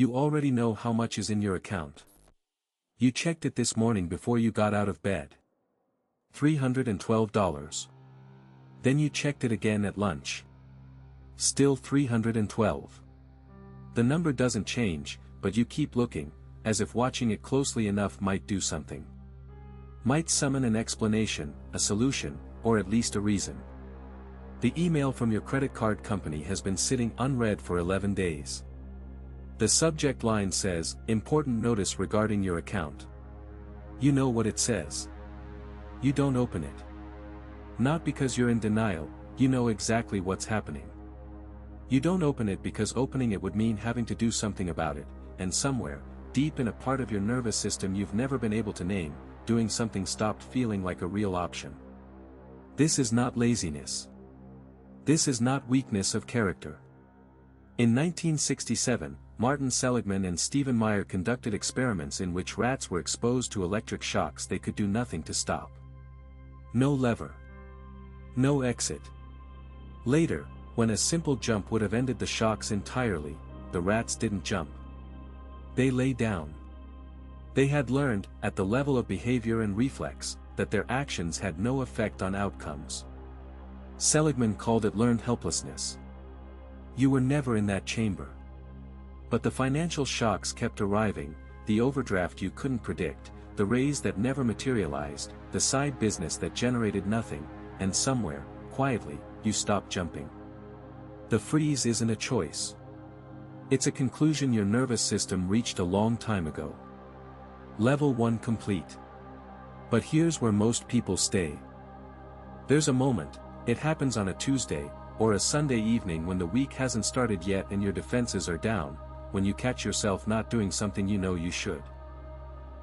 You already know how much is in your account. You checked it this morning before you got out of bed. $312. Then you checked it again at lunch. Still $312. The number doesn't change, but you keep looking, as if watching it closely enough might do something. Might summon an explanation, a solution, or at least a reason. The email from your credit card company has been sitting unread for 11 days. The subject line says, "Important notice regarding your account." You know what it says. You don't open it. Not because you're in denial, you know exactly what's happening. You don't open it because opening it would mean having to do something about it, and somewhere, deep in a part of your nervous system you've never been able to name, doing something stopped feeling like a real option. This is not laziness. This is not weakness of character. In 1967, Martin Seligman and Stephen Meyer conducted experiments in which rats were exposed to electric shocks they could do nothing to stop. No lever. No exit. Later, when a simple jump would have ended the shocks entirely, the rats didn't jump. They lay down. They had learned, at the level of behavior and reflex, that their actions had no effect on outcomes. Seligman called it learned helplessness. You were never in that chamber. But the financial shocks kept arriving, the overdraft you couldn't predict, the raise that never materialized, the side business that generated nothing, and somewhere, quietly, you stopped jumping. The freeze isn't a choice. It's a conclusion your nervous system reached a long time ago. Level 1 complete. But here's where most people stay. There's a moment, it happens on a Tuesday, or a Sunday evening when the week hasn't started yet and your defenses are down, when you catch yourself not doing something you know you should.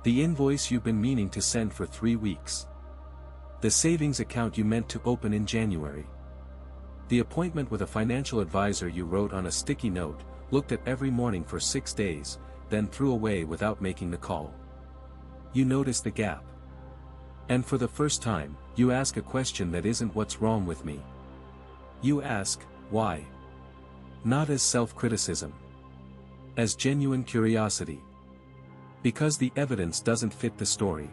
The invoice you've been meaning to send for 3 weeks. The savings account you meant to open in January. The appointment with a financial advisor you wrote on a sticky note, looked at every morning for 6 days, then threw away without making the call. You notice the gap. And for the first time, you ask a question that isn't "what's wrong with me?" You ask, why? Not as self-criticism. As genuine curiosity. Because the evidence doesn't fit the story.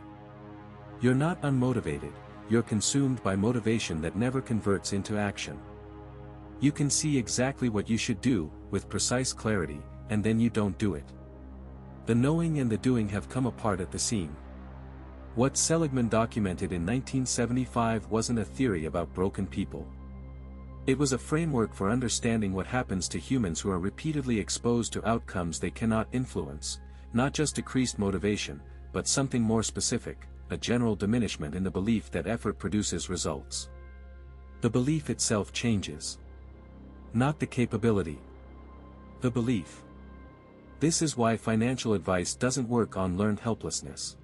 You're not unmotivated, you're consumed by motivation that never converts into action. You can see exactly what you should do, with precise clarity, and then you don't do it. The knowing and the doing have come apart at the seam. What Seligman documented in 1975 wasn't a theory about broken people. It was a framework for understanding what happens to humans who are repeatedly exposed to outcomes they cannot influence, not just decreased motivation, but something more specific, a general diminishment in the belief that effort produces results. The belief itself changes. Not the capability. The belief. This is why financial advice doesn't work on learned helplessness.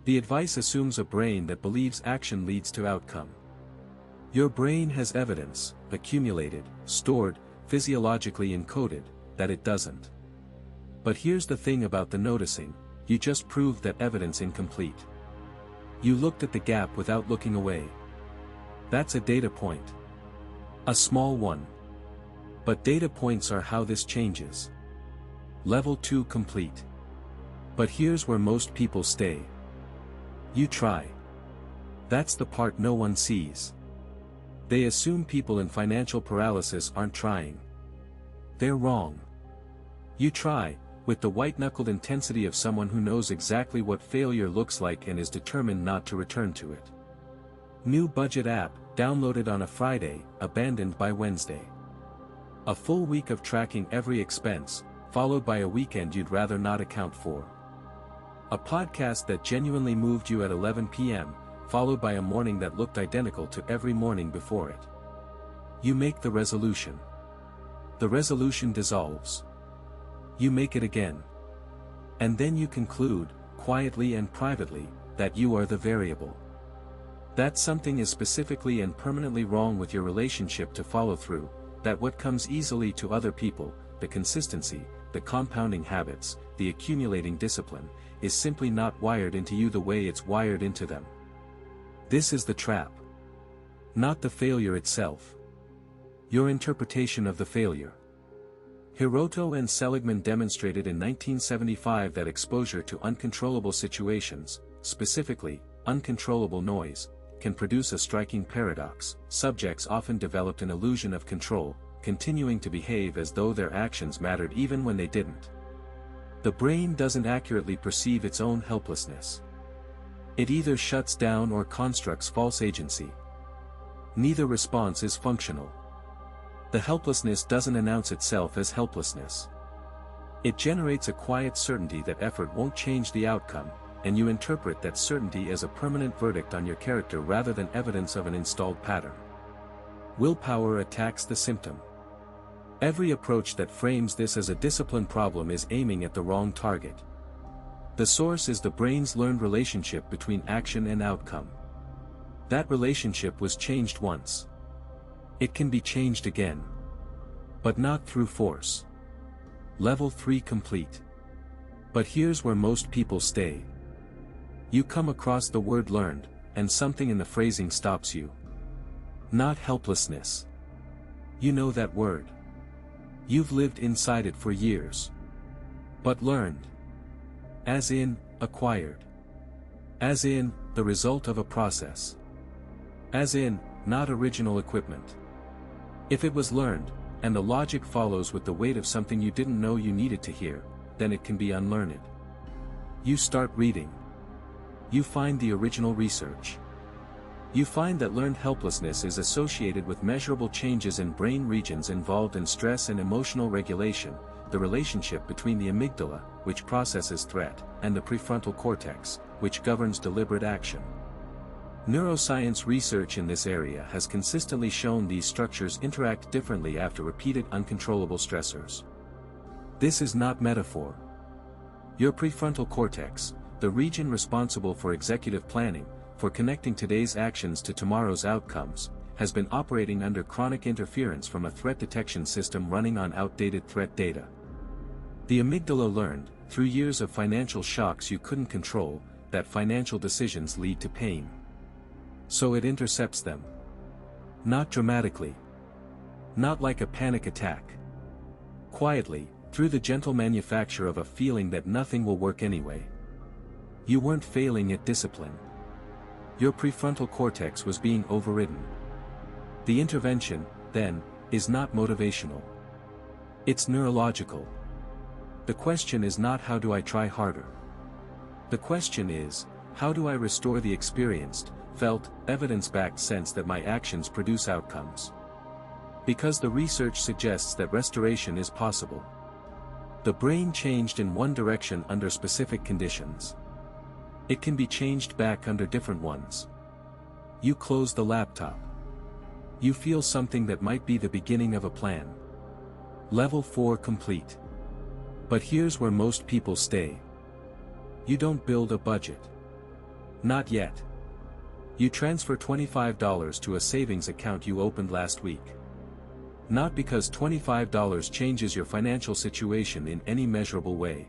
The advice assumes a brain that believes action leads to outcome. Your brain has evidence, accumulated, stored, physiologically encoded, that it doesn't. But here's the thing about the noticing, you just proved that evidence incomplete. You looked at the gap without looking away. That's a data point. A small one. But data points are how this changes. Level 2 complete. But here's where most people stay. You try. That's the part no one sees. They assume people in financial paralysis aren't trying. They're wrong. You try, with the white-knuckled intensity of someone who knows exactly what failure looks like and is determined not to return to it. New budget app, downloaded on a Friday, abandoned by Wednesday. A full week of tracking every expense, followed by a weekend you'd rather not account for. A podcast that genuinely moved you at 11 p.m., followed by a morning that looked identical to every morning before it. You make the resolution. The resolution dissolves. You make it again. And then you conclude, quietly and privately, that you are the variable. That something is specifically and permanently wrong with your relationship to follow through, that what comes easily to other people, the consistency, the compounding habits, the accumulating discipline, is simply not wired into you the way it's wired into them. This is the trap. Not the failure itself. Your interpretation of the failure. Hiroto and Seligman demonstrated in 1975 that exposure to uncontrollable situations, specifically, uncontrollable noise, can produce a striking paradox. Subjects often developed an illusion of control, continuing to behave as though their actions mattered even when they didn't. The brain doesn't accurately perceive its own helplessness. It either shuts down or constructs false agency. Neither response is functional. The helplessness doesn't announce itself as helplessness. It generates a quiet certainty that effort won't change the outcome, and you interpret that certainty as a permanent verdict on your character rather than evidence of an installed pattern. Willpower attacks the symptom. Every approach that frames this as a discipline problem is aiming at the wrong target. The source is the brain's learned relationship between action and outcome. That relationship was changed once. It can be changed again. But not through force. Level 3 complete. But here's where most people stay. You come across the word learned, and something in the phrasing stops you. Not helplessness. You know that word. You've lived inside it for years. But learned. As in, acquired. As in, the result of a process. As in, not original equipment. If it was learned, and the logic follows with the weight of something you didn't know you needed to hear, then it can be unlearned. You start reading. You find the original research. You find that learned helplessness is associated with measurable changes in brain regions involved in stress and emotional regulation, the relationship between the amygdala, which processes threat, and the prefrontal cortex, which governs deliberate action. Neuroscience research in this area has consistently shown these structures interact differently after repeated uncontrollable stressors. This is not metaphor. Your prefrontal cortex, the region responsible for executive planning, for connecting today's actions to tomorrow's outcomes, has been operating under chronic interference from a threat detection system running on outdated threat data. The amygdala learned, through years of financial shocks you couldn't control, that financial decisions lead to pain. So it intercepts them. Not dramatically. Not like a panic attack. Quietly, through the gentle manufacture of a feeling that nothing will work anyway. You weren't failing at discipline. Your prefrontal cortex was being overridden. The intervention, then, is not motivational. It's neurological. The question is not how do I try harder. The question is, how do I restore the experienced, felt, evidence-backed sense that my actions produce outcomes? Because the research suggests that restoration is possible. The brain changed in one direction under specific conditions. It can be changed back under different ones. You close the laptop. You feel something that might be the beginning of a plan. Level 4 complete. But here's where most people stay. You don't build a budget. Not yet. You transfer $25 to a savings account you opened last week. Not because $25 changes your financial situation in any measurable way.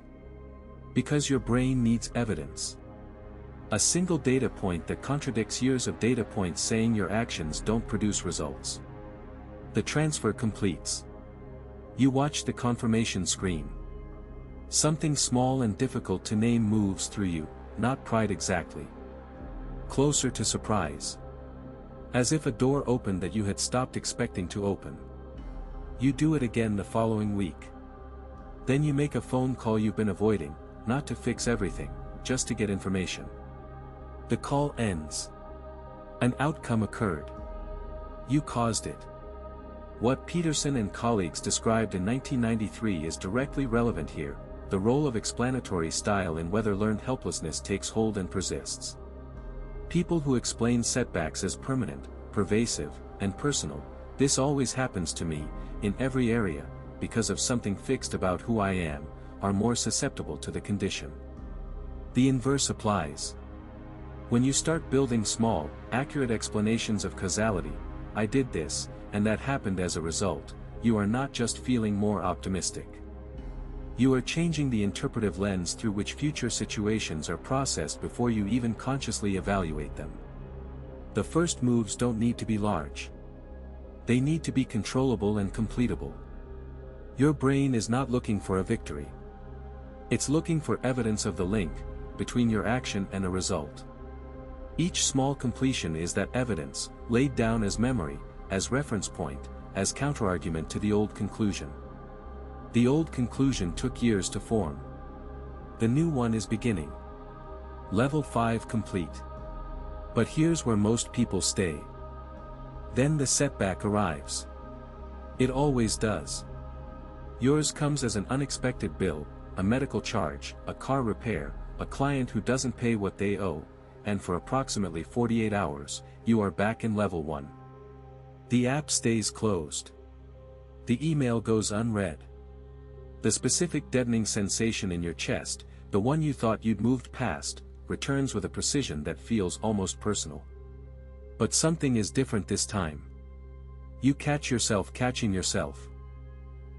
Because your brain needs evidence. A single data point that contradicts years of data points saying your actions don't produce results. The transfer completes. You watch the confirmation screen. Something small and difficult to name moves through you, not pride exactly. Closer to surprise. As if a door opened that you had stopped expecting to open. You do it again the following week. Then you make a phone call you've been avoiding, not to fix everything, just to get information. The call ends. An outcome occurred. You caused it. What Peterson and colleagues described in 1993 is directly relevant here, the role of explanatory style in whether learned helplessness takes hold and persists. People who explain setbacks as permanent, pervasive, and personal, this always happens to me, in every area, because of something fixed about who I am, are more susceptible to the condition. The inverse applies. When you start building small, accurate explanations of causality, I did this, and that happened as a result, you are not just feeling more optimistic. You are changing the interpretive lens through which future situations are processed before you even consciously evaluate them. The first moves don't need to be large. They need to be controllable and completable. Your brain is not looking for a victory. It's looking for evidence of the link between your action and a result. Each small completion is that evidence, laid down as memory, as reference point, as counterargument to the old conclusion. The old conclusion took years to form. The new one is beginning. Level 5 complete. But here's where most people stay. Then the setback arrives. It always does. Yours comes as an unexpected bill, a medical charge, a car repair, a client who doesn't pay what they owe, and for approximately 48 hours, you are back in level 1. The app stays closed. The email goes unread. The specific deadening sensation in your chest, the one you thought you'd moved past, returns with a precision that feels almost personal. But something is different this time. You catch yourself catching yourself.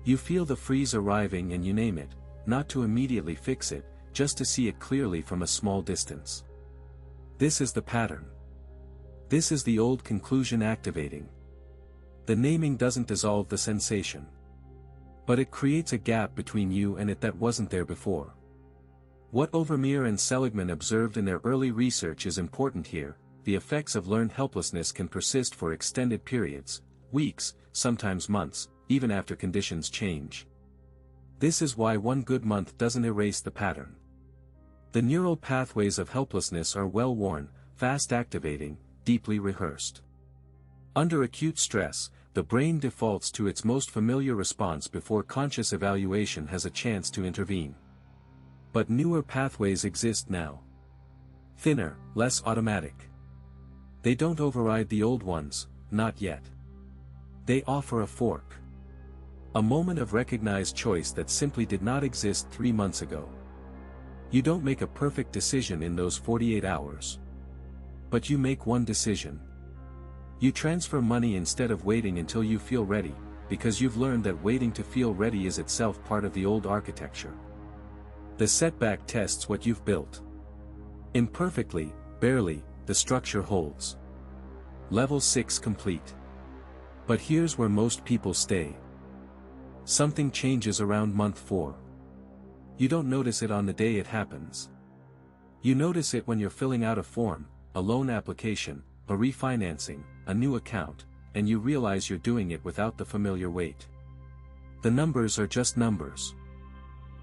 You feel the freeze arriving and you name it, not to immediately fix it, just to see it clearly from a small distance. This is the pattern. This is the old conclusion activating. The naming doesn't dissolve the sensation. But it creates a gap between you and it that wasn't there before. What Overmyer and Seligman observed in their early research is important here. The effects of learned helplessness can persist for extended periods, weeks, sometimes months, even after conditions change. This is why one good month doesn't erase the pattern. The neural pathways of helplessness are well-worn, fast-activating, deeply rehearsed. Under acute stress, the brain defaults to its most familiar response before conscious evaluation has a chance to intervene. But newer pathways exist now. Thinner, less automatic. They don't override the old ones, not yet. They offer a fork. A moment of recognized choice that simply did not exist 3 months ago. You don't make a perfect decision in those 48 hours. But you make one decision. You transfer money instead of waiting until you feel ready, because you've learned that waiting to feel ready is itself part of the old architecture. The setback tests what you've built. Imperfectly, barely, the structure holds. Level 6 complete. But here's where most people stay. Something changes around month 4. You don't notice it on the day it happens. You notice it when you're filling out a form, a loan application, a refinancing, a new account, and you realize you're doing it without the familiar weight. The numbers are just numbers.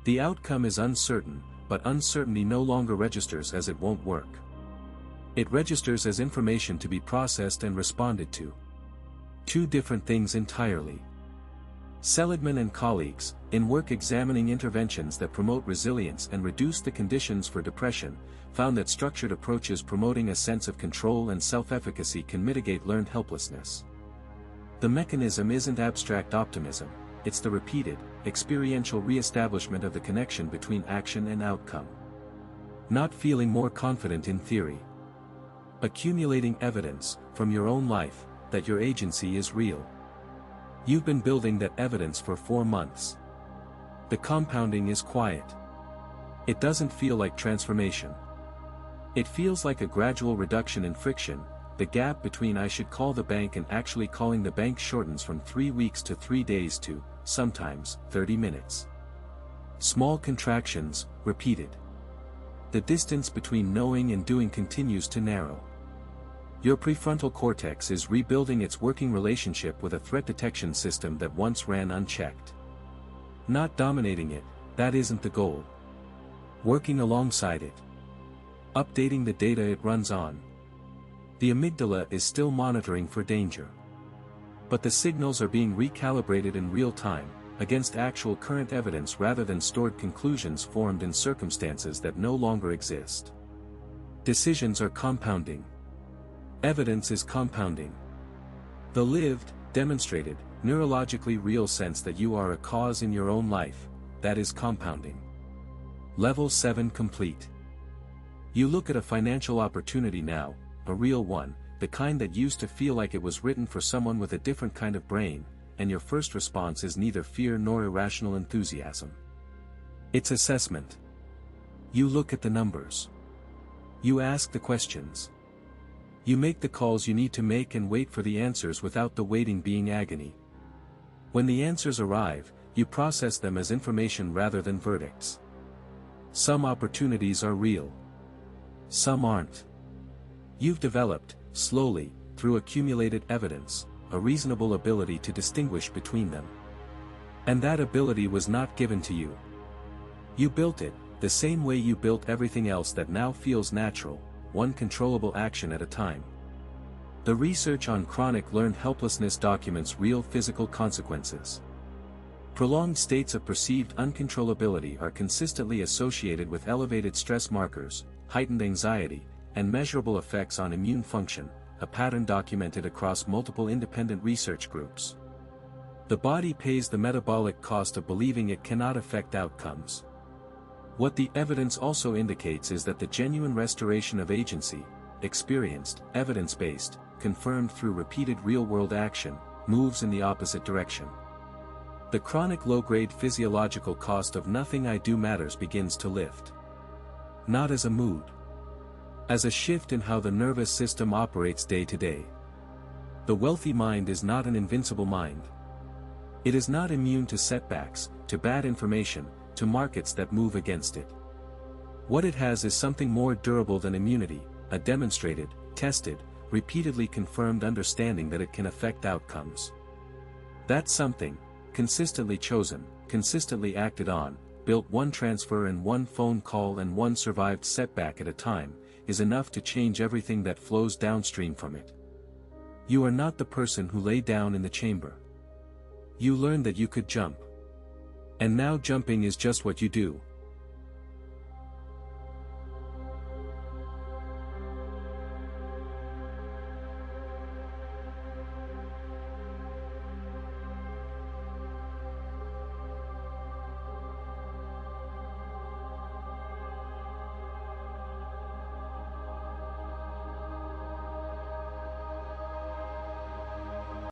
The outcome is uncertain, but uncertainty no longer registers as it won't work. It registers as information to be processed and responded to. Two different things entirely. Seligman and colleagues, in work examining interventions that promote resilience and reduce the conditions for depression, found that structured approaches promoting a sense of control and self-efficacy can mitigate learned helplessness. The mechanism isn't abstract optimism, it's the repeated, experiential re-establishment of the connection between action and outcome. Not feeling more confident in theory. Accumulating evidence, from your own life, that your agency is real. You've been building that evidence for 4 months. The compounding is quiet. It doesn't feel like transformation. It feels like a gradual reduction in friction. The gap between I should call the bank and actually calling the bank shortens from 3 weeks to 3 days to, sometimes, 30 minutes. Small contractions, repeated. The distance between knowing and doing continues to narrow. Your prefrontal cortex is rebuilding its working relationship with a threat detection system that once ran unchecked. Not dominating it, that isn't the goal. Working alongside it. Updating the data it runs on. The amygdala is still monitoring for danger. But the signals are being recalibrated in real time, against actual current evidence rather than stored conclusions formed in circumstances that no longer exist. Decisions are compounding. Evidence is compounding. The lived, demonstrated, neurologically real sense that you are a cause in your own life, that is compounding. Level 7 complete. You look at a financial opportunity now, a real one, the kind that used to feel like it was written for someone with a different kind of brain, and your first response is neither fear nor irrational enthusiasm. It's assessment. You look at the numbers. You ask the questions. You make the calls you need to make and wait for the answers without the waiting being agony. When the answers arrive, You process them as information rather than verdicts. Some opportunities are real. Some aren't. You've developed, slowly, through accumulated evidence, a reasonable ability to distinguish between them. And that ability was not given to you. You built it, the same way you built everything else that now feels natural, one controllable action at a time. The research on chronic learned helplessness documents real physical consequences. Prolonged states of perceived uncontrollability are consistently associated with elevated stress markers, heightened anxiety, and measurable effects on immune function, a pattern documented across multiple independent research groups. The body pays the metabolic cost of believing it cannot affect outcomes. What the evidence also indicates is that the genuine restoration of agency, experienced, evidence-based, confirmed through repeated real-world action, moves in the opposite direction. The chronic low-grade physiological cost of nothing I do matters begins to lift. Not as a mood. As a shift in how the nervous system operates day to day. The wealthy mind is not an invincible mind. It is not immune to setbacks, to bad information, to markets that move against it. What it has is something more durable than immunity, a demonstrated, tested, repeatedly confirmed understanding that it can affect outcomes. That something, consistently chosen, consistently acted on, built one transfer and one phone call and one survived setback at a time, is enough to change everything that flows downstream from it. You are not the person who lay down in the chamber. You learned that you could jump. And now jumping is just what you do,